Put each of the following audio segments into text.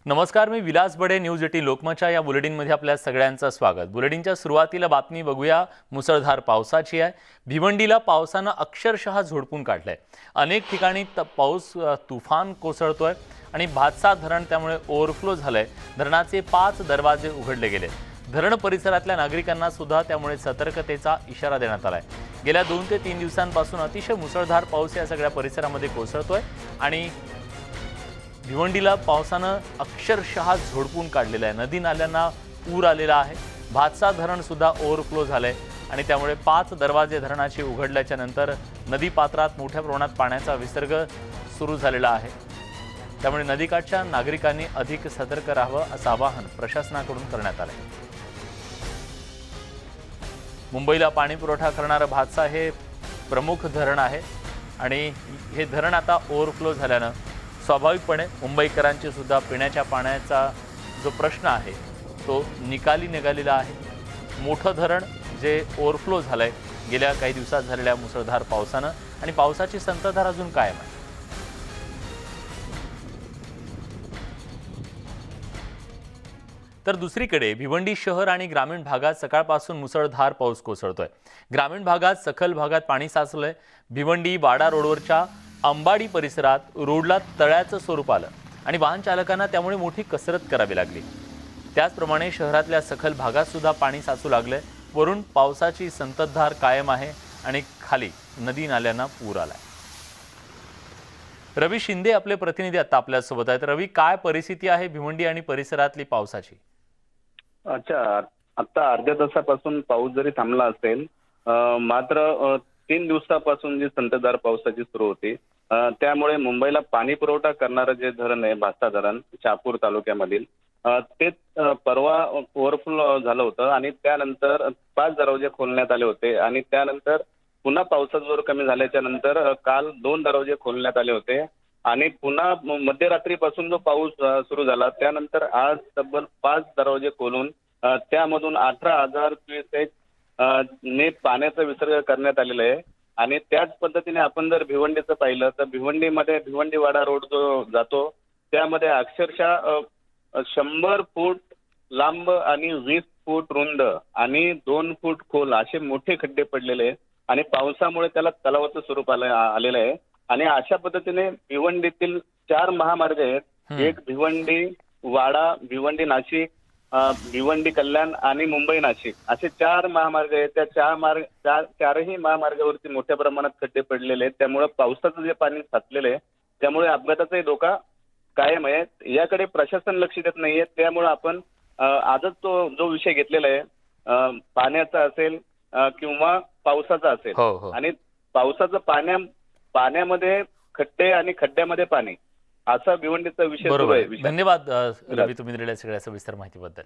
नमस्कार, मी विलास बडे. न्यूज 18 लोकमतच्या या बुलेटिनमध्ये आपल्या सगळ्यांचं स्वागत. बुलेटिनच्या सुरुवातीला बातमी बघूया मुसळधार पावसाची आहे. भिवंडीला पावसानं अक्षरशः झोडपून काढलंय. अनेक ठिकाणी पाऊस तुफान कोसळतोय आणि भातसा धरण त्यामुळे ओव्हरफ्लो झालंय. धरणाचे 5 दरवाजे उघडले गेले. धरण परिसरातल्या नागरिकांना सुद्धा त्यामुळे सतर्कतेचा इशारा देण्यात आलाय. गेल्या 2 ते 3 दिवसांपासून अतिशय मुसळधार पाऊस या सगळ्या परिसरामध्ये कोसळतोय आणि भिवंडीला पावसानं अक्षरशः झोडपून काढलेलं आहे. नदी नाल्यांना पूर आलेला आहे. भातसा धरण सुद्धा ओव्हरफ्लो झालंय आणि त्यामुळे 5 दरवाजे धरणाचे उघडल्याच्या नंतर नदी पात्रात मोठ्या प्रमाणात पाण्याचा विसर्ग सुरू झालेला आहे. त्यामुळे नदीकाठच्या नागरिकांनी अधिक सतर्क राहावं असं आवाहन प्रशासनाकडून करण्यात आलंय. मुंबईला पाणी पुरवठा करणारं भातसा हे प्रमुख धरण आहे आणि हे धरण आता ओव्हरफ्लो झाल्यानं स्वाभाविकपणे मुंबईकरांची सुद्धा पिण्याच्या पाण्याचा जो प्रश्न आहे तो निकाली निघालेला आहे. मोठं धरण जे ओव्हरफ्लो झालंय गेल्या काही दिवसात झालेल्या मुसळधार पावसानं आणि पावसाची संततधार अजून कायम आहे. तर दुसरीकडे भिवंडी शहर आणि ग्रामीण भागात सकाळपासून मुसळधार पाऊस कोसळतोय. ग्रामीण भागात सखल भागात पाणी साचलंय. भिवंडी वाडा रोडवरच्या अंबाडी परिसरात रोडला तळ्याचं स्वरूप आलं आणि वाहन चालकांना त्यामुळे मोठी कसरत करावी लागली. त्याचप्रमाणे शहरातल्या सखल भागात सुद्धा पाणी साचू लागलंय. वरून पावसाची संततधार कायम आहे आणि खाली नदी नाल्यांना पूर आलाय. रवी शिंदे आपले प्रतिनिधी आता आपल्यासोबत आहेत. रवी, काय परिस्थिती आहे भिवंडी आणि परिसरातली पावसाची? अच्छा, आता अर्ध्या तासापासून पाऊस जरी थांबला असेल मात्र 3 दिवसापासून जी संततधार पावसाची सुरू होती त्यामुळे मुंबईला पाणी पुरवठा करणारं जे धरण आहे भातसा धरण शहापूर तालुक्यामधील ते परवा ओव्हरफ्लो झालं होतं आणि त्यानंतर 5 दरवाजे खोलण्यात आले होते आणि त्यानंतर पुन्हा पावसाचा जोर कमी झाल्याच्या नंतर काल 2 दरवाजे खोलण्यात आले होते आणि पुन्हा मध्यरात्रीपासून जो पाऊस सुरू झाला त्यानंतर आज तब्बल 5 दरवाजे खोलून त्यामधून 18,000 क्युसेक ने पाण्याचा विसर्ग करण्यात आलेला आहे. आणि त्याच पद्धतीने आपण जर भिवंडीचं पाहिलं तर भिवंडीमध्ये भिवंडी वाडा रोड जो जातो त्यामध्ये अक्षरशः 100 फूट लांब आणि 20 फूट रुंद आणि 2 फूट खोल असे मोठे खड्डे पडलेले आहेत आणि पावसामुळे त्याला तलावाचं स्वरूप आलेलं आहे. आणि अशा पद्धतीने भिवंडीतील 4 महामार्ग आहेत. एक भिवंडी वाडा, भिवंडी नाशिक, भिवंडी कल्याण आणि मुंबई नाशिक असे 4 महामार्ग आहेत. त्या चारही महामार्गावरती मोठ्या प्रमाणात खड्डे पडलेले आहेत. त्यामुळे पावसाचं जे पाणी साचलेलं आहे त्यामुळे अपघाताचाही धोका कायम आहे. याकडे प्रशासन लक्ष देत नाहीये. त्यामुळे आपण आजच तो जो विषय घेतलेला आहे पाण्याचा असेल किंवा पावसाचा असेल आणि पावसाचं पाण्यामध्ये खड्डे आणि खड्ड्यामध्ये पाणी असा भिवंडीचा विषय सुरू आहे. धन्यवाद रवी, तुम्ही दिलेल्या सगळ्या सविस्तर माहितीबद्दल.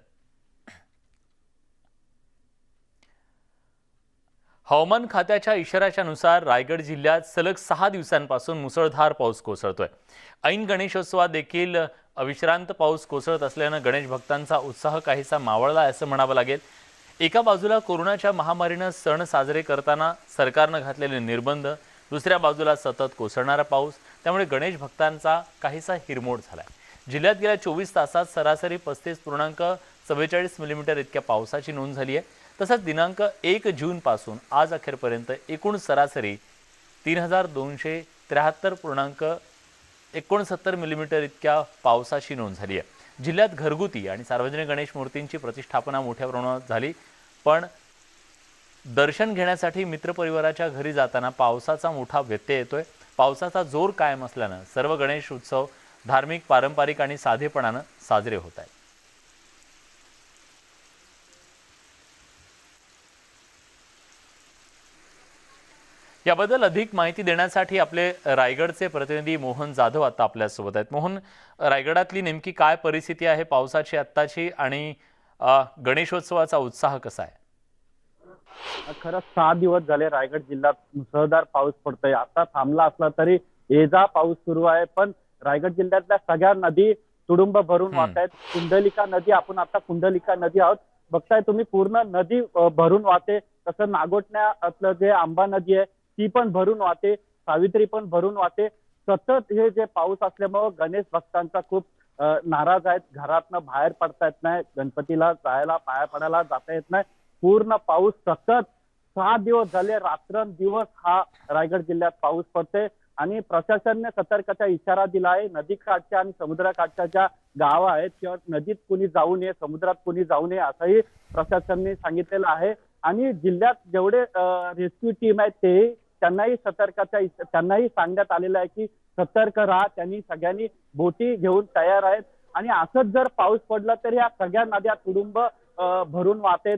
हवामान खात्याच्या इशाऱ्याच्या नुसार रायगड जिल्ह्यात सलग 6 दिवसांपासून मुसळधार पाऊस कोसळतोय. ऐन गणेशोत्सवात देखील अविश्रांत पाऊस कोसळत असल्यानं गणेश भक्तांचा उत्साह काहीसा मावळला असं म्हणावं लागेल. एका बाजूला कोरोनाच्या महामारीनं सण साजरे करताना सरकारनं घातलेले निर्बंध, दुसऱ्या बाजूला सतत कोसळणारा पाऊस, त्यामुळे गणेश भक्तांचा काहीसा हिरमोड झालाय. जिल्ह्यात गेल्या 24 तासात सरासरी 35.44 मिलीमीटर इतक्या पावसाची नोंद झाली आहे. तसंच दिनांक 1 जून पासून आज अखेरपर्यंत एकूण सरासरी 3273.69 मिलीमीटर इतक्या पावसाची नोंद झाली आहे. जिल्ह्यात घरगुती आणि सार्वजनिक गणेश मूर्तींची प्रतिष्ठापना मोठ्या प्रमाणात झाली, पण दर्शन घेण्यासाठी मित्रपरिवाराच्या घरी जाताना पावसाचा मोठा व्यत्यय येतोय. पावसाचा जोर कायम असल्यानं सर्व गणेश उत्सव धार्मिक, पारंपरिक आणि साधेपणानं साजरे होत आहेत. याबद्दल अधिक माहिती देण्यासाठी आपले रायगडचे प्रतिनिधी मोहन जाधव आता आपल्यासोबत आहेत. मोहन, रायगडातली नेमकी काय परिस्थिती आहे पावसाची आत्ताची आणि गणेशोत्सवाचा उत्साह कसा आहे? खरंच 6 दिवस झाले रायगड जिल्ह्यात मुसळधार पाऊस पडतोय. आता थांबला असला तरी ये जा पाऊस सुरू आहे. पण रायगड जिल्ह्यातल्या सगळ्या नदी तुडुंब भरून वाहत आहेत. कुंडलिका नदी, आपण आता कुंडलिका नदी आहोत, बघताय तुम्ही, पूर्ण नदी भरून वाहते. तसं नागोठण्यातलं जे आंबा नदी आहे ती पण भरून वाहते, सावित्री पण भरून वाहते. सतत हे जे पाऊस असल्यामुळे गणेश भक्तांचा खूप नाराज आहेत. घरातनं बाहेर पडता येत नाही, गणपतीला जायला पाया पडायला जाता येत नाही. पूर्ण पाऊस सतत 6 दिवस झाले, रात्रंदिवस हा रायगड जिल्ह्यात पाऊस पडते आणि प्रशासनाने सतर्कतेचा इशारा दिला आहे. नदीकाठच्या आणि समुद्रकाठच्या ज्या गाव आहेत किंवा नदीत कुणी जाऊ नये, समुद्रात कुणी जाऊ नये असंही प्रशासनाने सांगितलेलं आहे. आणि जिल्ह्यात जेवढे रेस्क्यू टीम आहेत ते त्यांनाही त्यांनाही सांगण्यात आलेलं आहे की सतर्क राहा. त्यांनी सगळ्यांनी बोटी घेऊन तयार आहेत आणि असंच जर पाऊस पडला तर या सगळ्या नद्या तुडुंब भरून वाहतेत,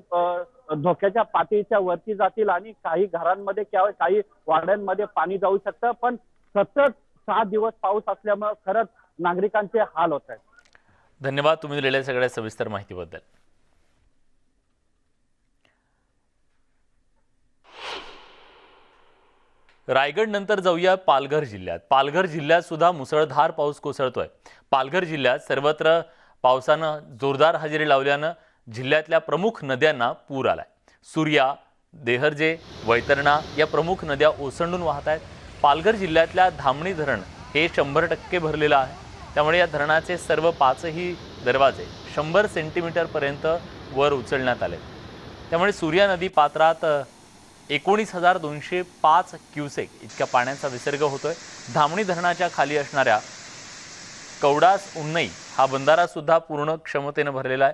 धोक्याच्या पातळीच्या वरती जातील आणि काही घरांमध्ये किंवा काही वाड्यांमध्ये पाणी जाऊ शकतं. पण सतत 6 दिवस पाऊस असल्यामुळे खरंच नागरिकांचे हाल होत आहेत. धन्यवाद तुम्ही दिलेल्या सगळ्या सविस्तर माहितीबद्दल. रायगड नंतर जाऊया पालघर जिल्ह्यात. पालघर जिल्ह्यात सुद्धा मुसळधार पाऊस कोसळतोय. पालघर जिल्ह्यात सर्वत्र पावसानं जोरदार हजेरी लावल्यानं जिल्ह्यातल्या प्रमुख नद्यांना पूर आलाय. सूर्या, देहरजे, वैतरणा या प्रमुख नद्या ओसंडून वाहत आहेत. पालघर जिल्ह्यातल्या धामणी धरण हे 100% भरलेलं आहे. त्यामुळे या धरणाचे सर्व 5ही दरवाजे 100 सेंटीमीटरपर्यंत वर उचलण्यात आले. त्यामुळे सूर्या नदी पात्रात 19,205 क्युसेक इतक्या पाण्याचा विसर्ग होतोय. धामणी धरणाच्या खाली असणाऱ्या कवडास उन्नई हा बंधारा सुद्धा पूर्ण क्षमतेने भरलेला आहे.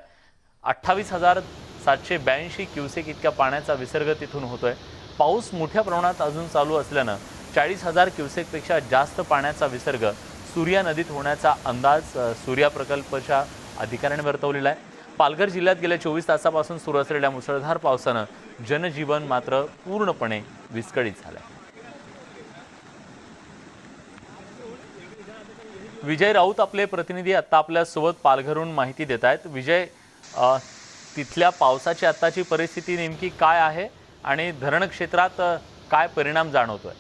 28,782 क्युसेक इतक्या पाण्याचा विसर्ग तिथून होतोय. पाऊस मोठ्या प्रमाणात अजून चालू असल्यानं 40,000 क्युसेकपेक्षा जास्त पाण्याचा विसर्ग सूर्या नदीत होण्याचा अंदाज सूर्या प्रकल्पाच्या अधिकाऱ्यांनी वर्तवलेला आहे. पालघर जिल्ह्यात गेल्या 24 तासापासून सुरू असलेल्या मुसळधार पावसानं जनजीवन मात्र पूर्णपणे विस्कळीत झालंय. विजय राऊत आपले प्रतिनिधी आता आपल्या सोबत पालघरहून माहिती देत आहेत. विजय, तिथल्या पावसाची आत्ताची परिस्थिती नेमकी काय आहे आणि धरण क्षेत्रात काय परिणाम जाणवतोय?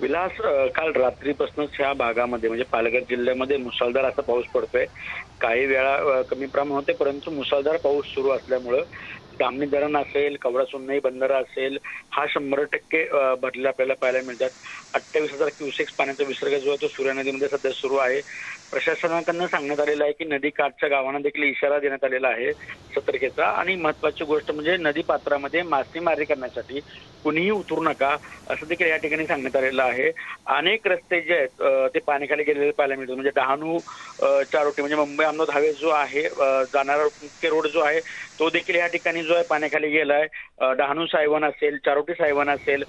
विलास, काल रात्रीपासूनच ह्या भागामध्ये म्हणजे पालघर जिल्ह्यामध्ये मुसळधार असा पाऊस पडतोय. काही वेळा कमी प्रमाण होते, परंतु मुसळधार पाऊस सुरू असल्यामुळं धामणी धरण असेल, कवडासुन्नई बंधारा असेल, हा 100% भरलेला आपल्याला पाहायला मिळतात. 28,000 क्युसेक्स पाण्याचा विसर्ग जो आहे तो सूर्या नदीमध्ये सध्या सुरू आहे. प्रशासनाकडनं सांगण्यात आलेलं आहे की नदी काठच्या गावांना देखील इशारा देण्यात आलेला आहे सतर्कतेचा. आणि महत्वाची गोष्ट म्हणजे नदी पात्रामध्ये मासेमारी करण्यासाठी कुणीही उतरू नका असं देखील या ठिकाणी सांगण्यात आलेलं आहे. अनेक रस्ते जे आहेत ते पाण्याखाली गेलेले पाहायला मिळतात. म्हणजे डहाणू चारोटी म्हणजे मुंबई अहमदाबाद हायवे जो आहे जाणारा मुख्य रोड जो आहे तो देखील या ठिकाणी जो आहे पाण्याखाली गेलाय. डहाणू सायवन असेल, चारोटी सायवन असेल,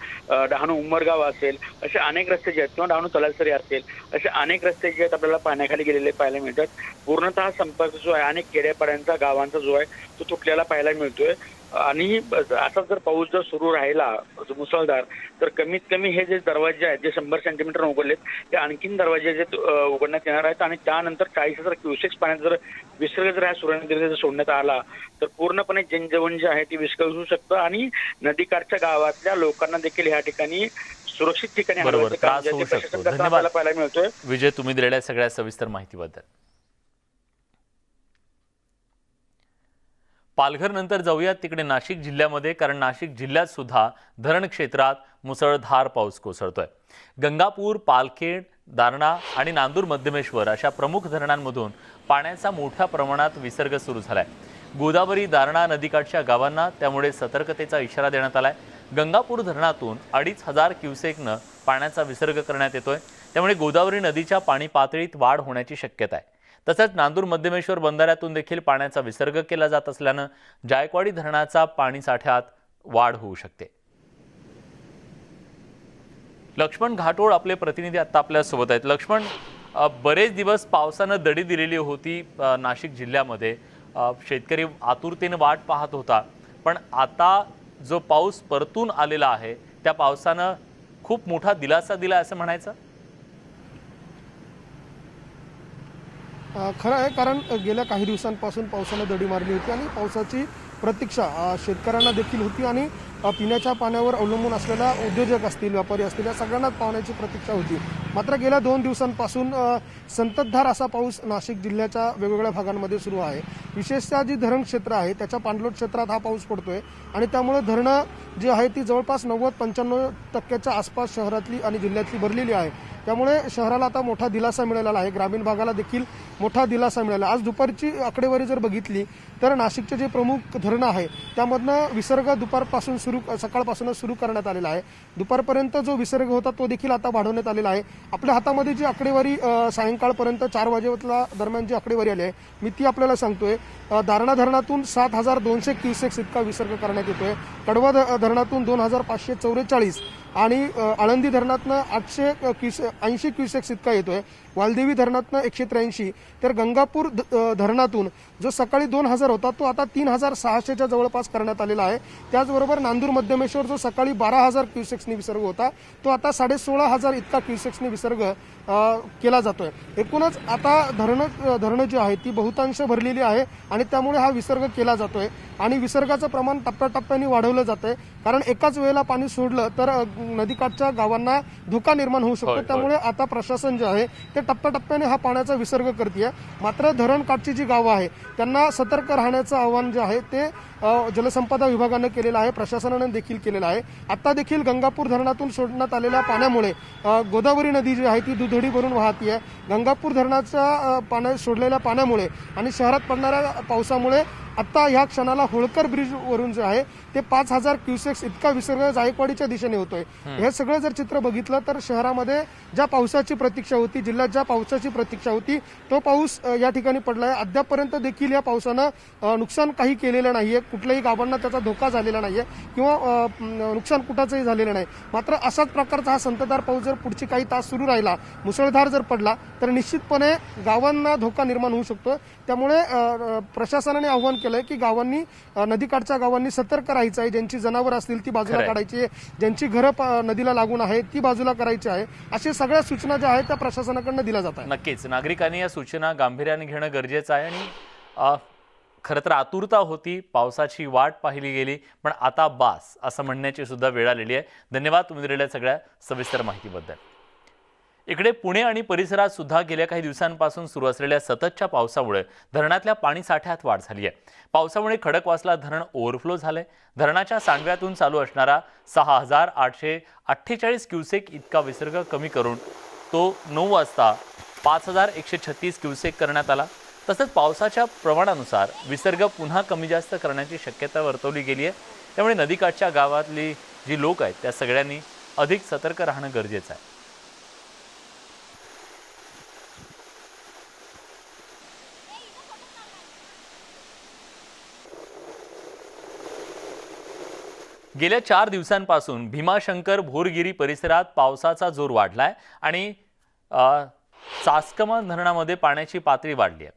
डहाणू उमरगाव असेल, असे अनेक रस्ते जे आहेत किंवा डहाणू तलासरी असेल, असे अनेक रस्ते जे आहेत आपल्याला पाण्याखाली गेलेले पाहायला मिळतात. पूर्णतः संपर्क जो आहे अनेक खेड्यापाड्यांचा गावांचा जो आहे तो तुटलेला पाहायला मिळतोय. आणि असा जर पाऊस जर सुरू राहिला मुसळधार तर कमीत कमी हे जे दरवाजे आहेत जे 100 सेंटीमीटर उघडलेत ते आणखीन दरवाजे जे उघडण्यात येणार आहेत. आणि त्यानंतर 40,000 क्युसेक्स पाण्याचा जर विसर्ग जर ह्या सूर्या नदीला जर सोडण्यात आला तर पूर्णपणे जनजीवन जे आहे ते विस्कळू शकतं आणि नदीकाठच्या गावातल्या लोकांना देखील ह्या ठिकाणी सुरक्षित ठिकाणी बरोबर त्रास होऊ शकतो. धन्यवाद पाहायला मिळतोय. विजय, तुम्ही दिलेल्या सगळ्या सविस्तर माहितीबद्दल. पालघर नंतर जाऊयात तिकडे नाशिक जिल्ह्यामध्ये, कारण नाशिक जिल्ह्यात सुद्धा धरण क्षेत्रात मुसळधार पाऊस कोसळतोय. गंगापूर, पालखेड, दारणा आणि नांदूर मध्यमेश्वर अशा प्रमुख धरणांमधून पाण्याचा मोठ्या प्रमाणात विसर्ग सुरू झालाय. गोदावरी, दारणा नदीकाठच्या गावांना त्यामुळे सतर्कतेचा इशारा देण्यात आलाय. गंगापूर धरणातून 2,500 क्युसेकनं पाण्याचा विसर्ग करण्यात येतोय. त्यामुळे गोदावरी नदीच्या पाणी पातळीत वाढ होण्याची शक्यता आहे. तसंच नांदूर मध्यमेश्वर बंधाऱ्यातून देखील पाण्याचा विसर्ग केला जात असल्यानं जायकवाडी धरणाचा पाणी साठ्यात वाढ होऊ शकते. लक्ष्मण घाटोळ आपले प्रतिनिधी आता आपल्या सोबत आहेत. लक्ष्मण, बरेच दिवस पावसानं दडी दिलेली होती नाशिक जिल्ह्यामध्ये. शेतकरी आतुरतेने वाट पाहत होता, पण आता जो पाऊस परतून आलेला आहे त्या पावसानं खूप मोठा दिलासा दिला असं म्हणायचं? खरं आहे, कारण गेल्या काही दिवसांपासून पावसानं दडी मारली होती आणि पावसाची प्रतीक्षा शेतकऱ्यांना देखील होती आणि पिण्याच्या पाण्यावर अवलंबून असलेल्या उद्योजक असतील, व्यापारी असतील, या सगळ्यांनाच पाण्याची प्रतीक्षा होती. मात्र गेल्या 2 दिवसांपासून संततधार असा पाऊस नाशिक जिल्ह्याच्या वेगवेगळ्या भागांमध्ये सुरू आहे. विशेषतः जी धरण क्षेत्र आहे त्याच्या पाणलोट क्षेत्रात हा पाऊस पडतोय आणि त्यामुळे धरणं जी आहे ती जवळपास 90-95% आसपास शहरातली आणि जिल्ह्यातली भरलेली आहे. त्यामुळे शहराला आता मोठा दिलासा मिळालेला आहे, ग्रामीण भागाला देखील मोठा दिलासा मिळाला. आज दुपारची आकडेवारी जर बघितली तर नाशिकचे जे प्रमुख धरणं आहे त्यामधनं विसर्ग सकाळपासूनच सुरू करण्यात आलेला आहे. दुपारपर्यंत जो विसर्ग होता तो देखील आता वाढवण्यात आलेला आहे. आपल्या हातामध्ये जी आकडेवारी सायंकाळपर्यंत 4 वाजेच्या दरम्यान जी आकडेवारी आली आहे मी ती आपल्याला सांगतोय. दारणा धरणातून 7,200 क्युसेक्स इतका विसर्ग करण्यात येतोय. कडवा धरणातून 2,544 आणि आळंदी धरणातनं 880 क्युसेक्स इतका येतोय. वालदेवी धरणातनं 183. तर गंगापूर धरणातून जो सकाळी 2,000 होता तो आता 3,600च्या जवळपास करण्यात आलेला आहे. त्याचबरोबर नांदूर मध्यमेश्वर जो सकाळी 12,000 क्युसेक्सनी विसर्ग होता तो आता 16,500 इतका क्युसेक्सनी विसर्ग केला जातोय. एकूणच आता धरणं जी आहे ती बहुतांश भरलेली आहे आणि त्यामुळे हा विसर्ग केला जातोय आणि विसर्गाचं प्रमाण टप्प्याटप्प्याने वाढवलं जातंय. कारण एकाच वेळेला पाणी सोडलं तर नदीकाठच्या गावांना धोका निर्माण होऊ शकतो. त्यामुळे आता प्रशासन जे आहे ते टप्प्याटप्प्याने हा पाण्याचा विसर्ग करते. मात्र धरणकाठची जी गावं आहे त्यांना सतर्क राहण्याचं आवाहन जे आहे ते जलसंपदा विभागानं केलेलं आहे, प्रशासनानं देखील केलेलं आहे. आता देखील गंगापूर धरणातून सोडण्यात आलेल्या पाण्यामुळे गोदावरी नदी जी आहे ती दुधडी भरून वाहतीये. गंगापूर धरणाच्या सोडलेल्या पाण्यामुळे आणि शहरात पडणाऱ्या पावसामुळे आता ह्या क्षणाला होळकर ब्रिज वरून जे आहे ते 5,000 क्युसेक्स इतका विसर्ग जायकवाडीच्या दिशेने होतोय. हे सगळं जर चित्र बघितलं तर शहरामध्ये ज्या पावसाची प्रतीक्षा होती, जिल्ह्यात ज्या पावसाची प्रतीक्षा होती तो पाऊस या ठिकाणी पडलाय. अद्यापर्यंत देखील या पावसानं नुकसान काही केलेलं नाहीये, कुठल्याही गावांना त्याचा धोका झालेला नाहीये किंवा नुकसान कुठाचंही झालेलं नाही. मात्र असाच प्रकारचा हा संततधार पाऊस जर पुढची काही तास सुरू राहिला, मुसळधार जर पडला तर निश्चितपणे गावांना धोका निर्माण होऊ शकतो. त्यामुळे प्रशासनाने आवाहन केलंय की गावांनी नदीकाठच्या गावांनी सतर्क राहायचं आहे. ज्यांची जनावर असतील ती बाजूला काढायची आहे, ज्यांची घरं नदीला लागून आहे ती बाजूला करायची आहे. अशा सगळ्या सूचना ज्या आहेत त्या प्रशासनाकडनं दिल्या जात आहेत. नक्कीच नागरिकांनी या सूचना गांभीर्याने घेणं गरजेचं आहे आणि खरं तर आतुरता होती, पावसाची वाट पाहिली गेली, पण आता बास असं म्हणण्याची सुद्धा वेळ आलेली आहे. धन्यवाद तुम्ही दिलेल्या सगळ्या सविस्तर माहितीबद्दल. इकडे पुणे आणि परिसरात सुद्धा गेल्या काही दिवसांपासून सुरू असलेल्या सततच्या पावसामुळे धरणातल्या पाणीसाठ्यात वाढ झाली आहे. पावसामुळे खडकवासला धरण ओव्हरफ्लो झालंय. धरणाच्या सांडव्यातून चालू असणारा 6,848 क्युसेक इतका विसर्ग कमी करून तो 9 वाजता 5,136 क्युसेक करण्यात आला. तसंच पावसाच्या प्रमाणानुसार विसर्ग पुन्हा कमी जास्त करण्याची शक्यता वर्तवली गेली आहे. त्यामुळे नदीकाठच्या गावातली जी लोक आहेत त्या सगळ्यांनी अधिक सतर्क राहणं गरजेचं आहे. गेल्या 4 दिवसांपासून भीमाशंकर भोरगिरी परिसरात पावसाचा जोर वाढलाय आणि चासकमान धरणामध्ये पाण्याची पातळी वाढली आहे.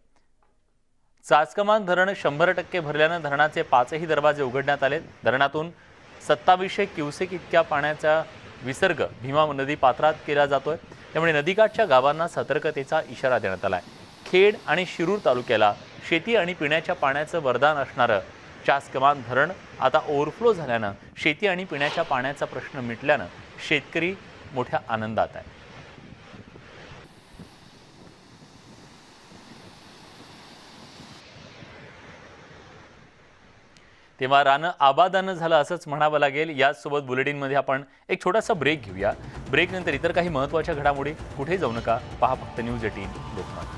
चासकमान धरण 100% भरल्यानं धरणाचे 5ही दरवाजे उघडण्यात आले. धरणातून 2700 क्युसेक इतक्या पाण्याचा विसर्ग भीमा नदी पात्रात केला जातोय. त्यामुळे नदीकाठच्या गावांना सतर्कतेचा इशारा देण्यात आलाय. खेड आणि शिरूर तालुक्याला शेती आणि पिण्याच्या पाण्याचं वरदान असणारं चासकमान धरण आता ओव्हरफ्लो झाल्यानं शेती आणि पिण्याच्या पाण्याचा प्रश्न मिटल्यानं शेतकरी मोठ्या आनंदात आहे. तेव्हा रानं आबादानं झालं असंच म्हणावं लागेल. याचसोबत बुलेटिनमध्ये आपण एक छोटासा ब्रेक घेऊया. ब्रेकनंतर इतर काही महत्त्वाच्या घडामोडी. कुठेही जाऊ नका, पहा फक्त न्यूज 18 लोकमत.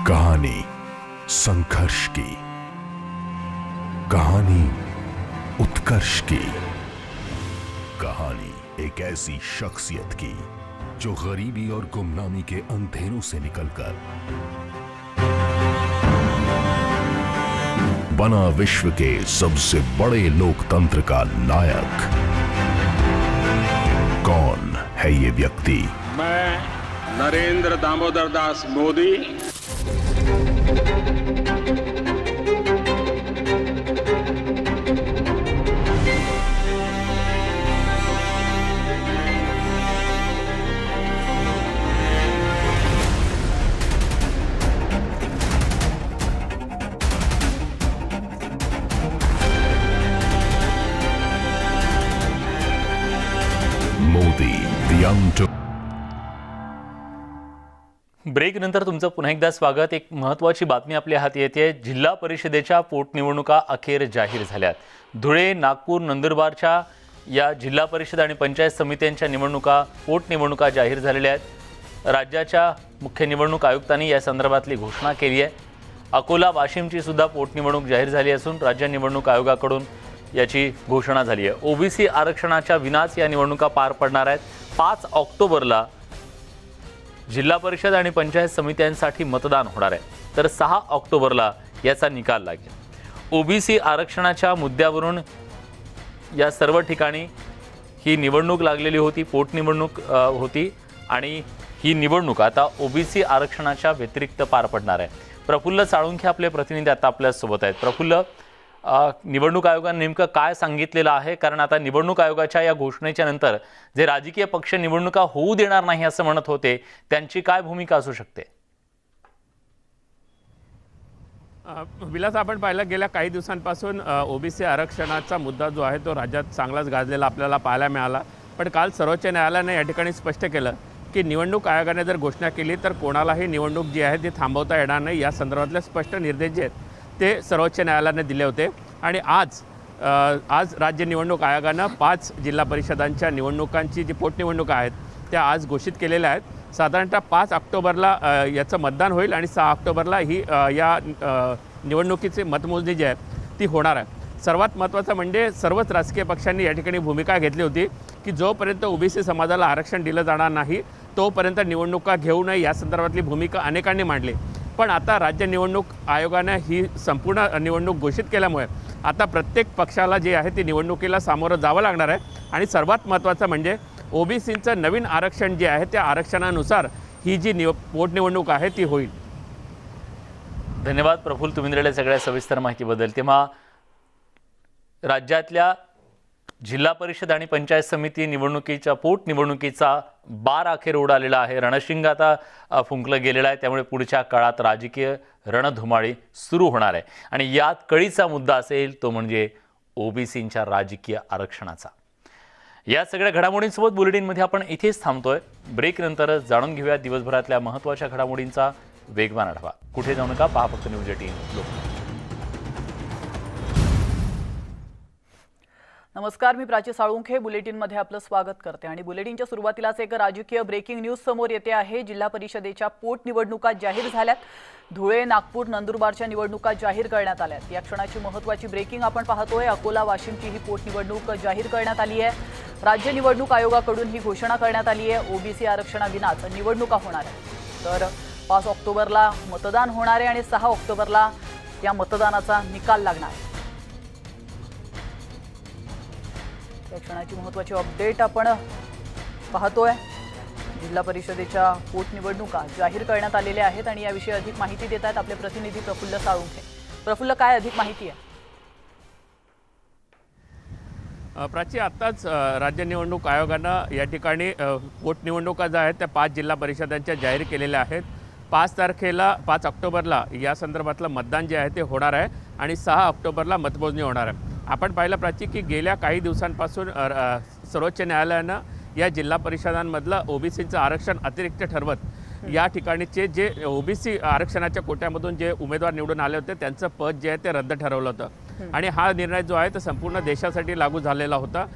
कहानी संघर्ष की, कहानी उत्कर्ष की, कहानी एक ऐसी शख्सियत की जो गरीबी और गुमनामी के अंधेरों से निकलकर बना विश्व के सबसे बड़े लोकतंत्र का नायक। कौन है ये व्यक्ति? मैं नरेंद्र दामोदर दास मोदी मोदी, the untold. ब्रेकनंतर तुमचं पुन्हा एकदा स्वागत. एक महत्त्वाची बातमी आपल्या हाती येते. जिल्हा परिषदेच्या पोटनिवडणुका अखेर जाहीर झाल्यात. धुळे, नागपूर, नंदुरबारच्या या जिल्हा परिषद आणि पंचायत समित्यांच्या निवडणुका, पोटनिवडणुका जाहीर झालेल्या आहेत. राज्याच्या मुख्य निवडणूक आयुक्तांनी या संदर्भातली घोषणा केली आहे. अकोला, वाशिमची सुद्धा पोटनिवडणूक जाहीर झाली असून राज्य निवडणूक आयोगाकडून याची घोषणा झाली आहे. ओबीसी आरक्षणाच्या विनाच या निवडणुका पार पडणार आहेत. 5 ऑक्टोबरला जिल्हा परिषद आणि पंचायत समित्यांसाठी मतदान होणार आहे, तर 6 ऑक्टोबरला याचा निकाल लागेल. ओबीसी आरक्षणाच्या मुद्द्यावरून या सर्व ठिकाणी ही निवडणूक लागलेली होती, पोटनिवडणूक होती आणि ही निवडणूक आता ओबीसी आरक्षणाच्या व्यतिरिक्त पार पडणार आहे. प्रफुल्ल साळुंखे आपले प्रतिनिधी आता आपल्यासोबत आहेत. प्रफुल्ल, निवडणूक आयोगाने नेमकं काय सांगितलेलं आहे? कारण आता निवडणूक आयोगाच्या या घोषणेच्या नंतर जे राजकीय पक्ष निवडणुका होऊ देणार नाही असं म्हणत होते, त्यांची काय भूमिका असू शकते? विलास, आपण पाहिलं गेल्या काही दिवसांपासून ओबीसी आरक्षणाचा मुद्दा जो आहे तो राज्यात चांगलाच गाजलेला आपल्याला पाहायला मिळाला. पण काल सर्वोच्च न्यायालयाने या ठिकाणी स्पष्ट केलं की निवडणूक आयोगाने जर घोषणा केली तर कोणालाही निवडणूक जी आहे ती थांबवता येणार नाही. या संदर्भातले स्पष्ट निर्देश जे आहेत ते सर्वोच्च न्यायालयाने दिले होते. आणि आज राज्य निवडणूक आयोगानं 5 जिल्हा परिषदांच्या निवडणुकांची जी पोटनिवडणुका आहेत त्या आज घोषित केलेल्या आहेत. साधारणतः 5 ऑक्टोबरला याचं मतदान होईल आणि 6 ऑक्टोबरला ही या निवडणुकीची मतमोजणी जी आहे ती होणार आहे. सर्वात महत्त्वाचं म्हणजे सर्वच राजकीय पक्षांनी या ठिकाणी भूमिका घेतली होती की जोपर्यंत ओबीसी समाजाला आरक्षण दिलं जाणार नाही तोपर्यंत निवडणुका घेऊ नये, या संदर्भातली भूमिका अनेकांनी मांडली. पण आता राज्य निवडणूक आयोगाने ही संपूर्ण निवडणूक घोषित केल्यामुळे आता प्रत्येक पक्षाला जे आहे ती निवडणुकीला सामोरं जावं लागणार आहे. आणि सर्वात महत्त्वाचं म्हणजे ओबीसीचं नवीन आरक्षण जे आहे त्या आरक्षणानुसार ही जी पोटनिवडणूक आहे ती होईल. धन्यवाद प्रफुल्ल, तुम्ही दिलेल्या सगळ्या सविस्तर माहितीबद्दल. तेव्हा राज्यातल्या जिल्हा परिषद आणि पंचायत समिती निवडणुकीच्या पोटनिवडणुकीचा बार अखेर उडालेला आहे. रणशिंग आता फुंकलं गेलेलं आहे. त्यामुळे पुढच्या काळात राजकीय रणधुमाळी सुरू होणार आहे आणि यात कळीचा मुद्दा असेल तो म्हणजे ओबीसींच्या राजकीय आरक्षणाचा. या सगळ्या घडामोडींसोबत बुलेटिनमध्ये आपण इथेच थांबतोय. ब्रेकनंतर जाणून घेऊया दिवसभरातल्या महत्त्वाच्या घडामोडींचा वेगवान आढावा. कुठे जाऊ नका, पहा फक्त न्यूज 18 लोकमत. नमस्कार, मी प्राची साळुंखे बुलेटिनमध्ये आपलं स्वागत करते. आणि बुलेटिनच्या सुरुवातीलाच एक राजकीय ब्रेकिंग न्यूज समोर येते आहे. जिल्हा परिषदेच्या पोटनिवडणुका जाहीर झाल्यात. धुळे, नागपूर, नंदुरबारच्या निवडणुका जाहीर करण्यात आल्यात. या क्षणाची महत्त्वाची ब्रेकिंग आपण पाहतोय. अकोला, वाशिमची ही पोटनिवडणूक जाहीर करण्यात आली आहे. राज्य निवडणूक आयोगाकडून ही घोषणा करण्यात आली आहे. ओबीसी आरक्षणाविनाच निवडणुका होणार आहेत. तर 5 ऑक्टोबरला मतदान होणार आहे आणि 6 ऑक्टोबरला या मतदानाचा निकाल लागणार आहे. या क्षणाची महत्त्वाची अपडेट आपण पाहतोय. जिल्हा परिषदेच्या पोटनिवडणुका जाहीर करण्यात आलेल्या आहेत आणि याविषयी अधिक माहिती देत आहेत आपले प्रतिनिधी प्रफुल्ल साळुंखे. प्रफुल्ल, काय अधिक माहिती आहे? प्राची, आत्ताच राज्य निवडणूक आयोगानं या ठिकाणी पोटनिवडणुका ज्या आहेत त्या 5 जिल्हा परिषदांच्या जाहीर केलेल्या आहेत. 5 ऑक्टोबरला या संदर्भातलं मतदान जे आहे ते होणार आहे आणि 6 ऑक्टोबरला मतमोजणी होणार आहे. आपण पाहिलं प्राची की गेल्या काही दिवसांपासून सर्वोच्च न्यायालयानं या जिल्हा परिषदांमधलं ओबीसीचं आरक्षण अतिरिक्त ठरवत या ठिकाणीचे जे ओबीसी आरक्षणाच्या कोट्यामधून जे उमेदवार निवडून आले होते त्यांचं पद जे आहे ते रद्द ठरवलं होतं. आणि हा निर्णय जो आहे तो संपूर्ण देशासाठी लागू झालेला होता.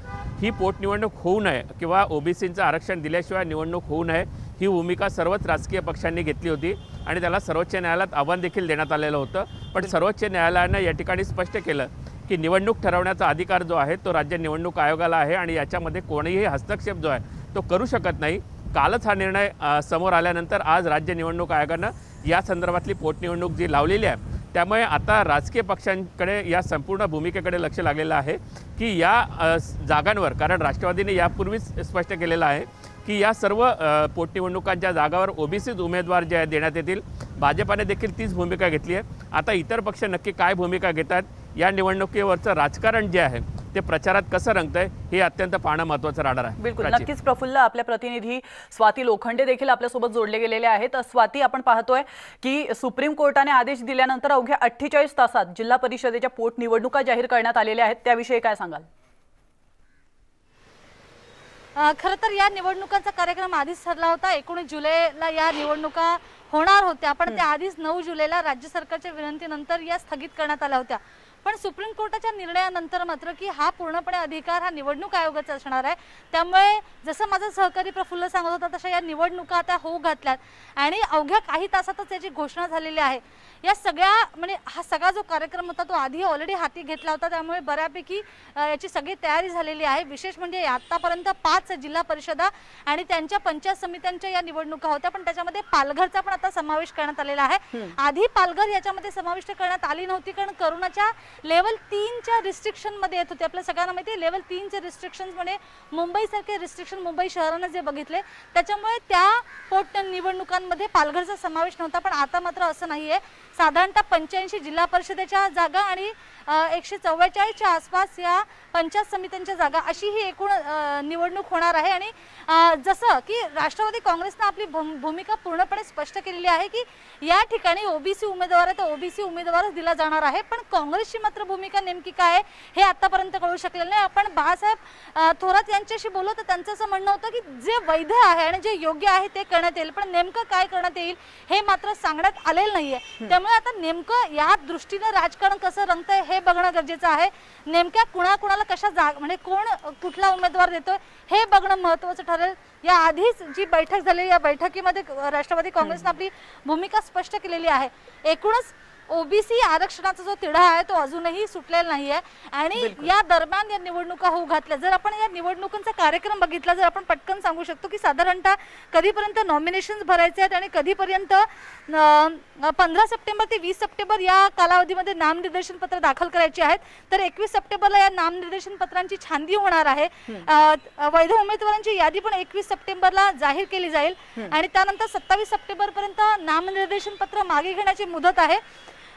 ही पोटनिवडणूक होऊ नये किंवा ओबीसीचं आरक्षण दिल्याशिवाय निवडणूक होऊ नये ही भूमिका सर्वच राजकीय पक्षांनी घेतली होती आणि त्याला सर्वोच्च न्यायालयात आव्हान देखील देण्यात आलेलं होतं. पण सर्वोच्च न्यायालयानं या ठिकाणी स्पष्ट केलं की निवडणूक ठरवण्याचा अधिकार जो आहे तो राज्य निवडणूक आयोगाला आहे आणि याच्यामध्ये कोणीही हस्तक्षेप जो आहे तो करू शकत नाही. कालच हा निर्णय समोर आल्यानंतर आज राज्य निवडणूक आयोगानं या संदर्भातली पोटनिवडणूक जी लावलेली आहे त्यामुळे आता राजकीय पक्षांकडे या संपूर्ण भूमिकेकडे लक्ष लागलेलं आहे की या जागांवर, कारण राष्ट्रवादीने यापूर्वीच स्पष्ट केलेलं आहे की या सर्व पोटनिवडणुकांच्या जागावर ओबीसीच उमेदवार जे आहेत देण्यात येतील. भाजपाने देखील तीच भूमिका घेतली आहे. आता इतर पक्ष नक्की काय भूमिका घेतात, या निवडणुकीवरचं राजकारण जे आहे ते प्रचारात कसं रंगतंय हे अत्यंत पाहणं महत्त्वाचं राहणार आहे. बिलकुल, नक्कीच प्रफुल्ल. आपल्या प्रतिनिधी स्वाती लोखंडे देखील आपल्यासोबत जोडले गेलेले आहेत. स्वाती, आपण पाहतोय की सुप्रीम कोर्टाने आदेश दिल्यानंतर अवघ्या 48 तासात जिल्हा परिषदेच्या पोटनिवडणुका जाहीर करण्यात आलेल्या आहेत. त्याविषयी काय सांगाल? खरं तर या निवडणुकांचा कार्यक्रम आधीच ठरला होता. 19 जुलैला या निवडणुका होणार होत्या, पण त्या आधीच 9 जुलैला राज्य सरकारच्या विनंतीनंतर या स्थगित करण्यात आल्या होत्या. पण सुप्रीम कोर्टाच्या निर्णयानंतर मात्र की हा पूर्णपणे अधिकार हा निवडणूक आयोगाचा असणार आहे. त्यामुळे जसं माझा सहकारी प्रफुल्ल सांगत होता तशा या निवडणुका आता होऊ घातल्यात आणि अवघ्या काही तासातच याची घोषणा झालेली आहे. या सगळ्या म्हणजे हा सगळा जो कार्यक्रम होता तो आधी ऑलरेडी हाती घेतला होता, त्यामुळे बऱ्यापैकी याची सगळी तयारी झालेली आहे. विशेष म्हणजे आतापर्यंत 5 जिल्हा परिषदा आणि त्यांच्या पंचायत समित्यांच्या या निवडणुका होत्या, पण त्याच्यामध्ये पालघरचा पण आता समावेश करण्यात आलेला आहे. आधी पालघर याच्यामध्ये समाविष्ट करण्यात आली नव्हती कारण करोनाच्या लेवल 3च्या रिस्ट्रिक्शन मध्ये येत होते. आपल्या सगळ्यांना माहिती आहे लेवल 3चे रिस्ट्रिक्शन मध्ये मुंबई सारखे रिस्ट्रिक्शन मुंबई शहरानं जे बघितले त्याच्यामुळे त्या पोट निवडणुकांमध्ये पालघरचा समावेश नव्हता. पण आता मात्र असं नाहीये. साधारणतः 85 जिल्हा परिषदेच्या जागा आणि 144च्या आसपास या पंचायत समित्यांच्या जागा अशी ही एकूण निवडणूक होणार आहे. आणि जसं की राष्ट्रवादी काँग्रेसने आपली भूमिका पूर्णपणे स्पष्ट केलेली आहे की या ठिकाणी ओबीसी उमेदवार आहे तर ओबीसी उमेदवारच दिला जाणार आहे. पण काँग्रेसची मात्र भूमिका नेमकी काय आहे हे आतापर्यंत कळू शकलेलं नाही. आपण बाळासाहेब थोरात यांच्याशी बोललो तर त्यांचं असं म्हणणं होतं की जे वैध आहे आणि जे योग्य आहे ते करण्यात येईल, पण नेमकं काय करण्यात येईल हे मात्र सांगण्यात आलेलं नाहीये. त्यामुळे आता नेमकं या दृष्टीने राजकारण कसं रंगतंय हे बघणं गरजेचं आहे. नेमक्या कुणाला कशा म्हणजे कोण कुठला उमेदवार देतोय हे बघणं महत्त्वाचं ठरेल. या आधीच जी बैठक झाली या बैठकीमध्ये राष्ट्रवादी काँग्रेसने आपली भूमिका स्पष्ट केलेली आहे. एकूणच ओबीसी आरक्षणाचा जो तिढा आहे तो अजूनही सुटलेला नाहीये आणि या दरम्यान या निवडणुका होऊ घातल्या. जर आपण या निवडणुकांचा कार्यक्रम बघितला, जर आपण पटकन सांगू शकतो की साधारणतः कधीपर्यंत नॉमिनेशन्स भरायचे आहेत आणि कधीपर्यंत 15 सप्टेंबर ते 20 सप्टेंबर या कालावधीमध्ये नामनिर्देशन पत्र दाखल करायचे आहेत. तर 21 सप्टेंबरला या नामनिर्देशन पत्रांची छाननी होणार आहे. वैध उमेदवारांची यादी पण 21 सप्टेंबरला जाहीर केली जाईल आणि त्यानंतर 27 सप्टेंबर पर्यंत नामनिर्देशन पत्र मागे घेण्याची मुदत आहे.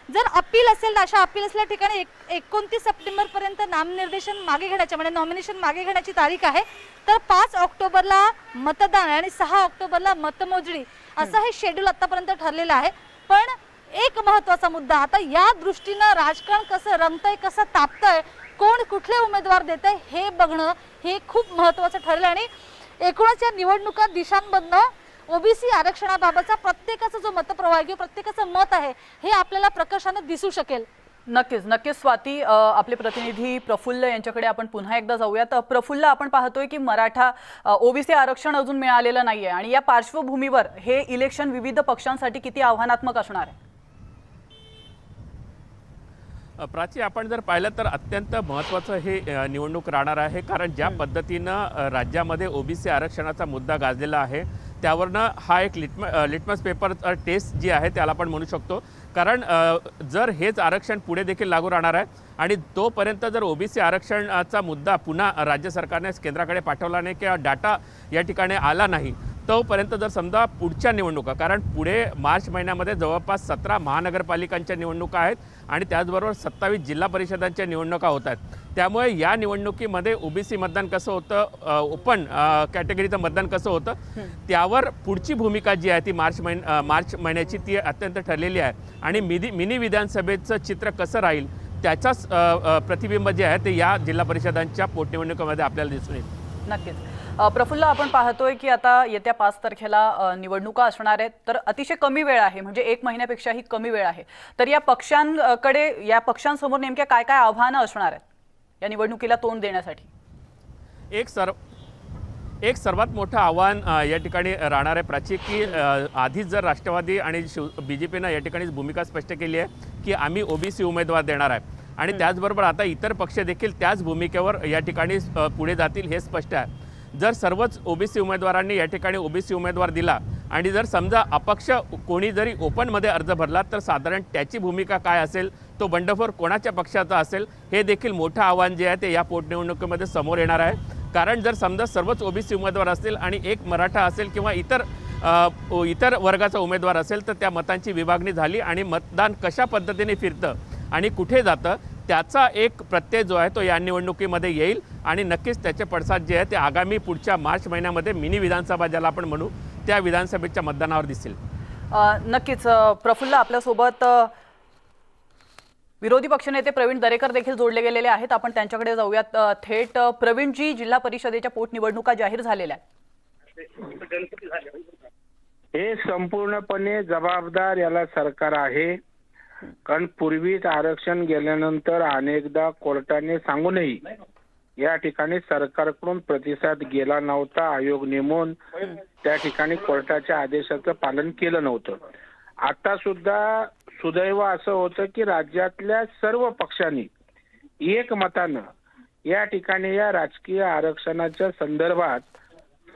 जर अपील असेल तर अशा अपील असलेल्या ठिकाणी 29 सप्टेंबर पर्यंत नामनिर्देशन मागे घेण्याचे म्हणजे नॉमिनेशन मागे घेण्याची तारीख आहे. तर 5 ऑक्टोबरला मतदान आणि 6 ऑक्टोबरला मतमोजणी असं हे शेड्यूल आतापर्यंत ठरलेलं आहे. पण एक महत्वाचा मुद्दा आता या दृष्टीनं राजकारण कसं रंगतंय कसं तापतंय कोण कुठले उमेदवार देतंय हे बघणं हे खूप महत्वाचं ठरेल. आणि एकूणच या निवडणुका दिशांमधनं ओबीसी आरक्षणाबाबतचा प्रत्येकाचा जो मतप्रवाह किंवा प्रत्येकाचं मत आहे हे आपल्याला प्रकर्षानं दिसू शकेल. नक्कीच स्वाती, आपले प्रतिनिधी प्रफुल्ल यांच्याकडे आपण पुन्हा एकदा जाऊयात. प्रफुल्ल, आपण पाहतोय की मराठा ओबीसी आरक्षण अजून मिळालेलं नाहीये आणि या पार्श्वभूमीवर हे इलेक्शन विविध पक्षांसाठी किती आव्हानात्मक असणार आहे? प्राची, आपण जर पाहिलं तर अत्यंत महत्त्वाचं हे निवडणूक राहणार आहे. कारण ज्या पद्धतीनं राज्यामध्ये ओबीसी आरक्षणाचा मुद्दा गाजलेला आहे त्यावरनं हा एक लिटमस पेपर टेस्ट जी आहे त्याला आपण म्हणू शकतो. कारण जर हेच आरक्षण पुढे देखील लागू राहणार आहे आणि तोपर्यंत जर ओबीसी आरक्षणाचा मुद्दा पुन्हा राज्य सरकारने केंद्राकडे पाठवला नाही किंवा डाटा या ठिकाणी आला नाही तोपर्यंत जर समजा पुढच्या निवडणुका, कारण पुढे मार्च महिन्यामध्ये जवळपास 17 महानगरपालिकांच्या निवडणुका आहेत आणि त्याचबरोबर 27 जिल्हा परिषदांच्या निवडणुका होत आहेत. त्यामुळे या निवडणुकीमध्ये ओबीसी मतदान कसं होतं, ओपन कॅटेगरीचं मतदान कसं होतं त्यावर पुढची भूमिका जी आहे ती मार्च महिन्याची ती अत्यंत ठरलेली आहे. आणि मिनी विधानसभेचं चित्र कसं राहील त्याचाच प्रतिबिंब जे आहे ते या जिल्हा परिषदांच्या पोटनिवडणुकीमध्ये आपल्याला दिसून येईल. नक्कीच. प्रफुल्ल, आपण पाहतोय की आता येत्या 5 तारखेला निवडणुका असणार आहेत, तर अतिशय कमी वेळ आहे, म्हणजे 1 महिन्यापेक्षाही कमी वेळ आहे. तर या पक्षांसमोर नेमक्या काय काय आव्हानं असणार आहेत या निवडणुकीला तोंड देण्यासाठी? एक सर्वात मोठं आव्हान या ठिकाणी राहणार आहे प्राची, की आधीच जर राष्ट्रवादी आणि BJPनं या ठिकाणी भूमिका स्पष्ट केली आहे की आम्ही ओबीसी उमेदवार देणार आहे आणि त्याचबरोबर आता इतर पक्ष देखील त्याच भूमिकेवर या ठिकाणी पुढे जातील हे स्पष्ट आहे. जर सर्वच ओबीसी उमेदवारांनी या ठिकाणी ओबीसी उमेदवार दिला आणि जर समजा अपक्ष कोणी जरी ओपनमध्ये अर्ज भरला तर साधारण त्याची भूमिका काय असेल, तो बंडखोर कोणाच्या पक्षाचा असेल, हे देखील मोठं आव्हान जे आहे ते या पोटनिवडणुकीमध्ये समोर येणार आहे. कारण जर समजा सर्वच ओबीसी उमेदवार असतील आणि एक मराठा असेल किंवा इतर वर्गाचा उमेदवार असेल तर त्या मतांची विभागणी झाली आणि मतदान कशा पद्धतीने फिरतं आणि कुठे जातं त्याचा एक प्रत्यय जो आहे तो या निवडणुकीमध्ये येईल आणि नक्कीच त्याचे पडसाद जे आहे ते आगामी पुढच्या मार्च महिन्यामध्ये मिनी विधानसभा ज्याला आपण म्हणू त्या विधानसभेच्या मतदानावर दिसेल. नक्कीच. प्रफुल्ल, आपल्यासोबत विरोधी पक्षनेते प्रवीण दरेकर देखील जोडले गेलेले आहेत. आपण त्यांच्याकडे जाऊयात थेट. प्रवीणजी, जिल्हा परिषदेच्या पोटनिवडणुका जाहीर झालेल्या आहेत. हे संपूर्णपणे जबाबदार याला सरकार आहे. कारण पूर्वीच आरक्षण गेल्यानंतर अनेकदा कोर्टाने सांगूनही या ठिकाणी सरकारकडून प्रतिसाद गेला नव्हता. आयोग नेमून त्या ठिकाणी कोर्टाच्या आदेशाचं पालन केलं नव्हतं. आता सुद्धा सुदैव असं होतं की राज्यातल्या सर्व पक्षांनी एकमतानं या ठिकाणी या राजकीय आरक्षणाच्या संदर्भात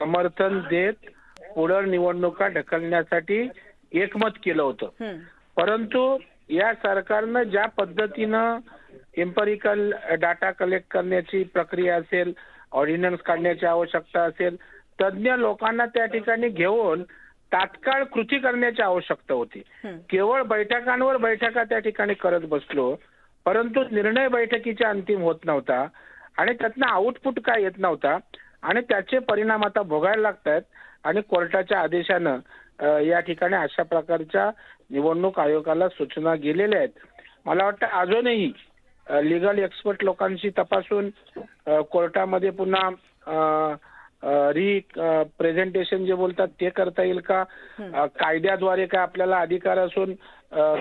समर्थन देत पुढे निवडणुका ढकलण्यासाठी एकमत केलं होतं. परंतु या सरकारनं ज्या पद्धतीनं एम्पिरिकल डाटा कलेक्ट करण्याची प्रक्रिया असेल, ऑर्डिनन्स काढण्याची आवश्यकता असेल, तज्ज्ञ लोकांना त्या ठिकाणी घेऊन तात्काळ कृती करण्याची आवश्यकता होती. केवळ बैठकांवर बैठका त्या ठिकाणी करत बसलो, परंतु निर्णय बैठकीचा अंतिम होत नव्हता आणि त्यातनं आउटपुट काय येत नव्हता आणि त्याचे परिणाम आता भोगायला लागतात. आणि कोर्टाच्या आदेशानं या ठिकाणी अशा प्रकारच्या निवडणूक आयोगाला सूचना गेलेल्या आहेत. मला वाटतं अजूनही लिगल एक्सपर्ट लोकांशी तपासून कोर्टामध्ये पुन्हा प्रेझेंटेशन जे बोलतात ते करता येईल का, कायद्याद्वारे काय आपल्याला अधिकार असून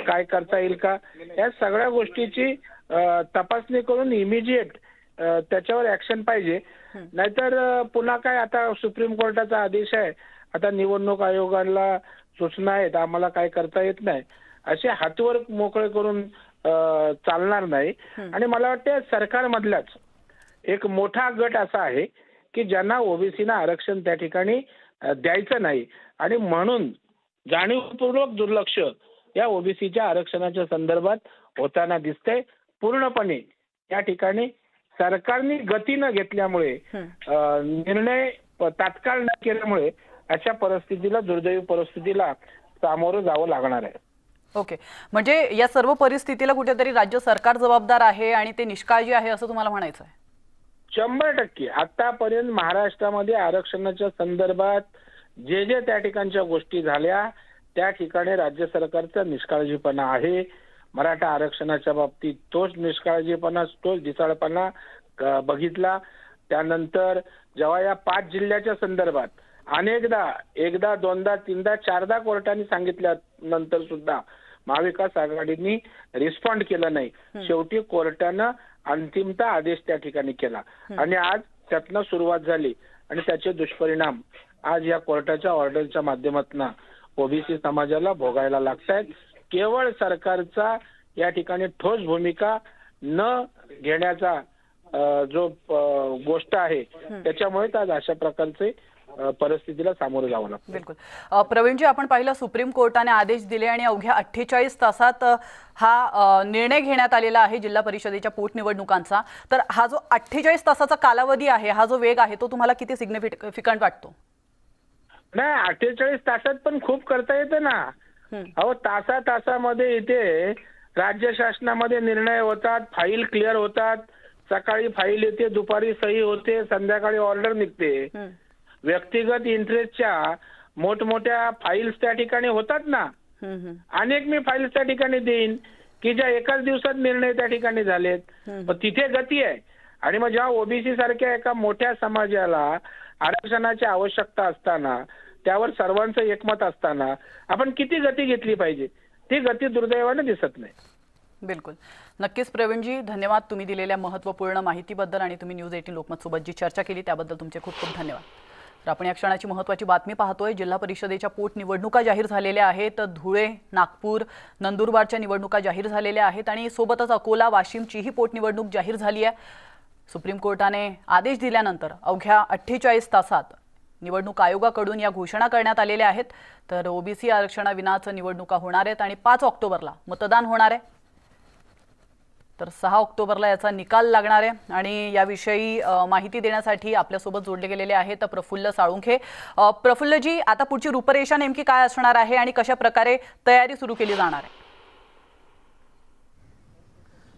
काय करता येईल का, या सगळ्या गोष्टीची तपासणी करून इमिजिएट त्याच्यावर ऍक्शन पाहिजे. नाहीतर पुन्हा काय, आता सुप्रीम कोर्टाचा आदेश आहे, आता निवडणूक आयोगाला सूचना आहेत, आम्हाला काय करता येत नाही, असे हातवर मोकळे करून चालणार नाही. आणि मला वाटतं सरकारमधलाच एक मोठा गट असा आहे की ज्यांना ओबीसीना आरक्षण त्या ठिकाणी द्यायचं नाही आणि म्हणून जाणीवपूर्वक दुर्लक्ष या ओबीसीच्या आरक्षणाच्या संदर्भात होताना दिसतंय. पूर्णपणे या ठिकाणी सरकारने गती न घेतल्यामुळे, निर्णय तात्काळ न केल्यामुळे अशा परिस्थितीला, दुर्दैवी परिस्थितीला सामोरं जावं लागणार आहे. ओके, म्हणजे या सर्व परिस्थितीला कुठेतरी राज्य सरकार जबाबदार आहे आणि ते निष्काळजी आहे असं तुम्हाला म्हणायचं आहे? 100%. आतापर्यंत महाराष्ट्रामध्ये आरक्षणाच्या संदर्भात जे त्या ठिकाणच्या गोष्टी झाल्या त्या ठिकाणी राज्य सरकारचा निष्काळजीपणा आहे. मराठा आरक्षणाच्या बाबतीत तोच निष्काळजीपणा, तोच ढिसाळपणा बघितला. त्यानंतर जेव्हा या 5 जिल्ह्याच्या संदर्भात अनेकदा, एकदा, दोनदा, तीनदा, चारदा कोर्टाने सांगितल्यानंतर सुद्धा महाविकास आघाडींनी रिस्पॉन्ड केलं नाही. शेवटी कोर्टानं अंतिमता आदेश त्या ठिकाणी केला आणि आज त्यातनं सुरुवात झाली आणि त्याचे दुष्परिणाम आज या कोर्टाच्या ऑर्डरच्या माध्यमातून ओबीसी समाजाला भोगायला लागतायत. केवळ सरकारचा या ठिकाणी ठोस भूमिका न घेण्याचा जो गोष्ट आहे त्याच्यामुळे आज अशा प्रकारचे परिस्थितीला सामोरं जावं लागतं. बिलकुल. प्रवीणजी, आपण पाहिलं सुप्रीम कोर्टाने आदेश दिले आणि अवघ्या 48 तासात हा निर्णय घेण्यात आलेला आहे जिल्हा परिषदेच्या पोटनिवडणुकांचा. तर हा जो 48 तासाचा कालावधी आहे, हा जो वेग आहे, तो तुम्हाला किती सिग्निफिकंट वाटतो? नाही, 48 तासात पण खूप करता येतं ना. अहो, तासामध्ये इथे राज्य शासनामध्ये निर्णय होतात, फाईल क्लिअर होतात, सकाळी फाईल येते, दुपारी सही होते, संध्याकाळी ऑर्डर निघते. व्यक्तिगत इंटरेस्टच्या मोठमोठ्या फाईल्स त्या ठिकाणी होतात ना. अनेक मी फाईल्स त्या ठिकाणी देईन की ज्या एकाच दिवसात निर्णय त्या ठिकाणी झालेत. पण तिथे गती आहे. आणि मग जेव्हा ओबीसी सारख्या एका मोठ्या समाजाला आरक्षणाची आवश्यकता असताना, त्यावर सर्वांचं एकमत असताना आपण किती गती घेतली पाहिजे, ती गती दुर्दैवाने दिसत नाही. बिलकुल, नक्कीच. प्रवीणजी, धन्यवाद तुम्ही दिलेल्या महत्त्वपूर्ण माहितीबद्दल आणि तुम्ही न्यूज 18 लोकमत सोबत जी चर्चा केली त्याबद्दल तुमचे खूप खूप धन्यवाद. तर आपण या क्षणाची महत्त्वाची बातमी पाहतोय. जिल्हा परिषदेच्या पोटनिवडणुका जाहीर झालेल्या आहेत. धुळे, नागपूर, नंदुरबारच्या निवडणुका जाहीर झालेल्या आहेत आणि सोबतच अकोला, वाशिमचीही पोटनिवडणूक जाहीर झाली आहे. सुप्रीम कोर्टाने आदेश दिल्यानंतर अवघ्या 48 तासात निवडणूक आयोगाकडून या घोषणा करण्यात आलेल्या आहेत. तर ओबीसी आरक्षणाविनाच निवडणुका होणार आहेत आणि 5 ऑक्टोबरला मतदान होणार आहे. तर 6 ऑक्टोबरला याचा निकाल लागणार आहे आणि याविषयी माहिती देण्यासाठी आपल्यासोबत जोडले गेलेले आहेत प्रफुल्ल साळुंखे. प्रफुल्लजी, आता पुढची रूपरेषा नेमकी काय असणार आहे आणि कशा प्रकारे तयारी सुरू केली जाणार आहे?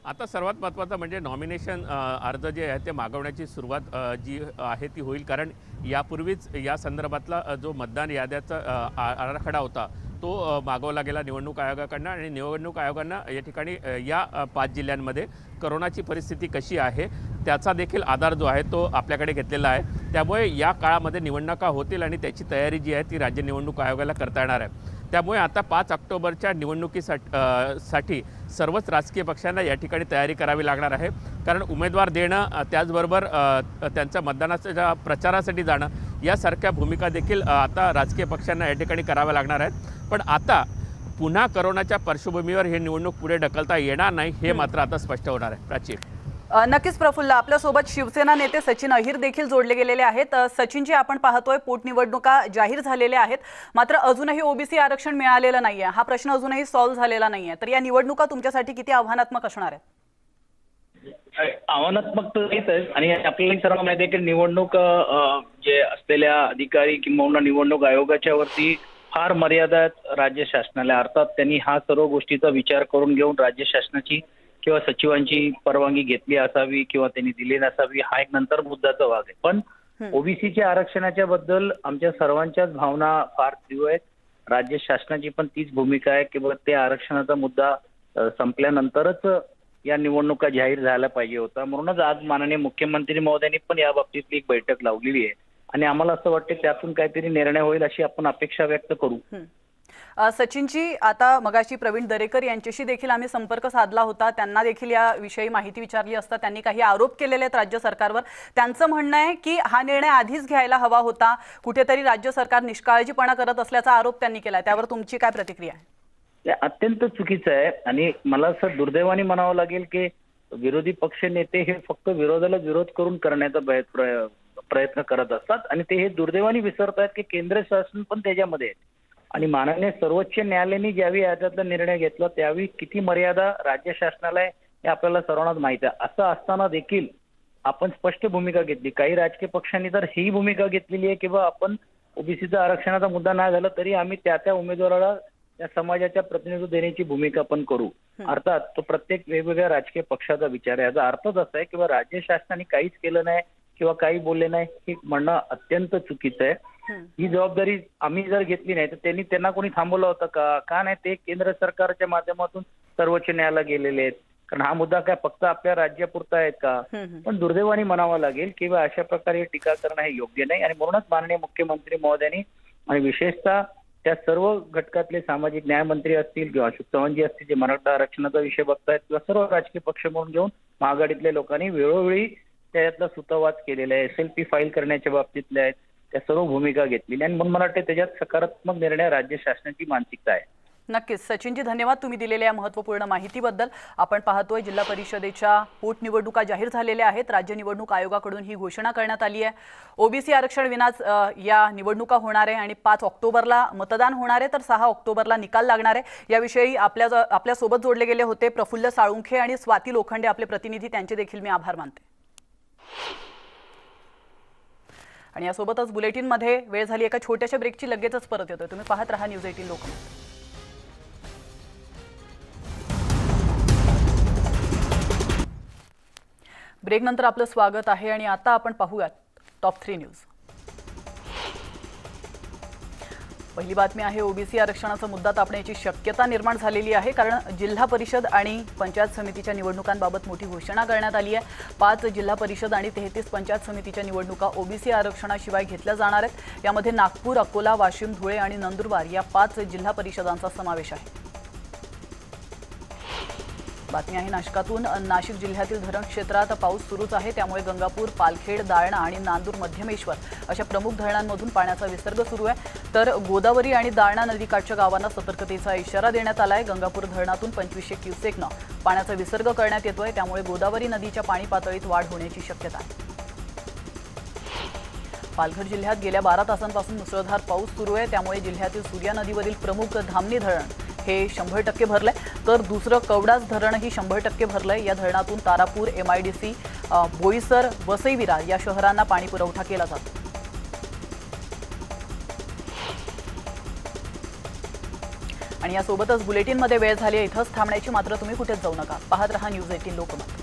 आता सर्वात महत्त्वाचं म्हणजे नॉमिनेशन अर्ज जे आहे ते मागवण्याची सुरुवात जी आहे ती होईल. कारण यापूर्वीच या संदर्भातला जो मतदान याद्याचा आराखडा होता तो मागवला गेला निवडणूक आयोगाकडनं आणि निवडणूक आयोगानं या ठिकाणी या 5 जिल्ह्यांमध्ये करोनाची परिस्थिती कशी आहे त्याचा देखील आधार जो आहे तो आपल्याकडे घेतलेला आहे। त्यामुळे या काळामध्ये निवडणुका होतील आणि त्याची तयारी जी आहे ती राज्य निवडणूक आयोगाला करता येणार आहे। त्यामुळे आता 5 ऑक्टोबरच्या निवडणुकीसाठी सर्वच राजकीय पक्षांना या ठिकाणी तयारी करावी लागणार आहे, कारण उमेदवार देणं त्याचबरोबर त्यांच्या मतदानाच्या प्रचारासाठी जाणं यासारख्या भूमिका देखील आता राजकीय पक्षांना या ठिकाणी कराव्या लागणार आहेत। पण आता पुन्हा करोनाच्या पार्श्वभूमीवर हे निवडणूक पुढे ढकलता येणार नाही हे मात्र आता स्पष्ट होणार आहे। प्राची, नक्कीच प्रफुल्ल, आपल्यासोबत शिवसेना नेते सचिन अहिर देखील जोडले गेलेले आहेत। सचिनजी, आपण पाहतोय पोटनिवडणुका जाहीर झालेल्या आहेत, मात्र अजूनही ओबीसी आरक्षण मिळालेलं नाहीये, हा प्रश्न अजूनही सॉल्व्ह झालेला नाहीये, तर या निवडणुका तुमच्यासाठी किती आव्हानात्मक असणार आहेत? आव्हानात्मक तर हेच आहे आणि आपल्याला सर्वांना माहिती आहे की निवडणूक जे असलेल्या अधिकारी किंवा निवडणूक आयोगाच्या वरती फार मर्यादा आहेत राज्य शासनाला। अर्थात त्यांनी हा सर्व गोष्टीचा विचार करून घेऊन राज्य शासनाची किंवा सचिवांची परवानगी घेतली असावी किंवा त्यांनी दिली नसावी हा एक नंतर मुद्द्याचा भाग आहे। पण ओबीसीच्या आरक्षणाच्या बद्दल आमच्या सर्वांच्याच भावना फार तीव्र आहेत। राज्य शासनाची पण तीच भूमिका आहे की ते आरक्षणाचा मुद्दा संपल्यानंतरच या निवडणुका जाहीर झाल्या पाहिजे होता। म्हणूनच आज माननीय मुख्यमंत्री महोदयांनी पण या बाबतीतली एक बैठक लावलेली आहे आणि आम्हाला असं वाटतं त्यातून काहीतरी निर्णय होईल अशी आपण अपेक्षा व्यक्त करू। सचिनजी, आता मगाशी प्रवीण दरेकर यांच्याशी देखील आम्ही संपर्क साधला होता, त्यांना देखील याविषयी माहिती विचारली असता त्यांनी काही आरोप केलेले आहेत राज्य सरकारवर। त्यांचं म्हणणं आहे की हा निर्णय आधीच घ्यायला हवा होता, कुठेतरी राज्य सरकार निष्काळजीपणा करत असल्याचा आरोप त्यांनी केला। त्यावर तुमची काय प्रतिक्रिया आहे? अत्यंत चुकीचं आहे आणि मला असं दुर्दैवाने म्हणावं लागेल की विरोधी पक्ष नेते हे फक्त विरोधाला विरोध करून करण्याचा प्रयत्न करत असतात आणि ते हे दुर्दैवाने विसरत आहेत की केंद्र शासन पण त्याच्यामध्ये आहे आणि माननीय सर्वोच्च न्यायालयाने ज्यावेळी याच्यातला निर्णय घेतला त्यावेळी किती मर्यादा राज्य शासनाला आहे हे आपल्याला सर्वांनाच माहिती आहे। असं असताना देखील आपण स्पष्ट भूमिका घेतली, काही राजकीय पक्षांनी तर ही भूमिका घेतलेली आहे की आपण ओबीसीचा आरक्षणाचा मुद्दा नाही झाला तरी आम्ही त्या उमेदवाराला त्या समाजाच्या प्रतिनिधित्व देण्याची भूमिका पण करू। अर्थात तो प्रत्येक वेगवेगळ्या राजकीय पक्षाचा विचार आहे। याचा अर्थच असा आहे किंवा राज्य शासनाने काहीच केलं नाही किंवा काही बोलले नाही हे म्हणणं अत्यंत चुकीचं आहे। ही जबाबदारी आम्ही जर घेतली नाही तर त्यांना कोणी थांबवलं होतं का नाही? ते केंद्र सरकारच्या माध्यमातून सर्वोच्च न्यायालयाला गेलेले आहेत, कारण हा मुद्दा काय फक्त आपल्या राज्यापुरता आहे का? पण दुर्दैवाने म्हणावं लागेल किंवा अशा प्रकारे टीका करणं हे योग्य नाही आणि म्हणूनच माननीय मुख्यमंत्री महोदयांनी आणि विशेषतः त्या सर्व घटकातले सामाजिक न्यायमंत्री असतील किंवा अशोक चव्हाणजी असतील जे मराठा आरक्षणाचा विषय बघतायत किंवा सर्व राजकीय पक्ष म्हणून घेऊन महाआघाडीतल्या लोकांनी वेळोवेळी त्याच्यातला सुतोवाच केलेला आहे। SLP फाईल करण्याच्या बाबतीतल्या आहेत त्या सर्व भूमिका घेतलेल्या आणि म्हणून मला वाटतं त्याच्यात सकारात्मक निर्णय राज्य शासनाची मानसिकता आहे। नक्कीच सचिनजी, धन्यवाद तुम्ही दिलेल्या या महत्त्वपूर्ण माहितीबद्दल। आपण पाहतोय जिल्हा परिषदेच्या पोटनिवडणुका जाहीर झालेल्या आहेत, राज्य निवडणूक आयोगाकडून ही घोषणा करण्यात आली आहे। ओबीसी आरक्षण विनाच या निवडणुका होणार आहे आणि 5 ऑक्टोबरला मतदान होणार आहे, तर 6 ऑक्टोबरला निकाल लागणार आहे। याविषयी आपल्या सोबत जोडले गेले होते प्रफुल्ल साळुंखे आणि स्वाती लोखंडे आपले प्रतिनिधी, त्यांचे देखील मी आभार मानते। आणि यासोबतच बुलेटिनमध्ये वेळ झाली एका छोट्याशा ब्रेकची, लगेचच परत येतोय। तुम्ही पाहत रहा न्यूज 18 लोकमत। ब्रेक नंतर आपलं स्वागत आहे आणि आता आपण पाहूयात टॉप 3 न्यूज। पहिली बातमी आहे, ओबीसी आरक्षणाचा मुद्दा तापण्याची शक्यता निर्माण झालेली आहे, कारण जिल्हा परिषद आणि पंचायत समितीच्या निवडणुकांबाबत मोठी घोषणा करण्यात आली आहे। 5 जिल्हा परिषद आणि 33 पंचायत समितीच्या निवडणुका ओबीसी आरक्षणाशिवाय घेतल्या जाणार आहेत। यामध्ये नागपूर, अकोला, वाशिम, धुळे आणि नंदुरबार या 5 जिल्हा परिषदांचा समावेश आहे। बातमी आहे नाशिकातून। नाशिक जिल्ह्यातील धरण क्षेत्रात पाऊस सुरूच आहे, त्यामुळे गंगापूर, पालखेड, दारणा आणि नांदूर मध्यमेश्वर अशा प्रमुख धरणांमधून पाण्याचा विसर्ग सुरू आहे, तर गोदावरी आणि दारणा नदीकाठच्या गावांना सतर्कतेचा इशारा देण्यात आला आहे। गंगापूर धरणातून 2500 क्युसेकनं पाण्याचा विसर्ग करण्यात येतोय, त्यामुळे गोदावरी नदीच्या पाणी पातळीत वाढ होण्याची शक्यता आहे। पालघर जिल्ह्यात गेल्या 12 तासांपासून मुसळधार पाऊस सुरू आहे, त्यामुळे जिल्ह्यातील सूर्या नदीवरील प्रमुख धामणी धरण हे 100% भरलंय, तर दुसरं कवडास धरणही 100% भरलंय। या धरणातून तारापूर, MIDC, बोईसर, वसई विरार या शहरांना पाणी पुरवठा केला जातो। आणि यासोबतच बुलेटिनमध्ये वेळ झाली आहे इथंच थांबण्याची, मात्र तुम्ही कुठेच जाऊ नका, पाहत रहा न्यूज 18 लोकमत।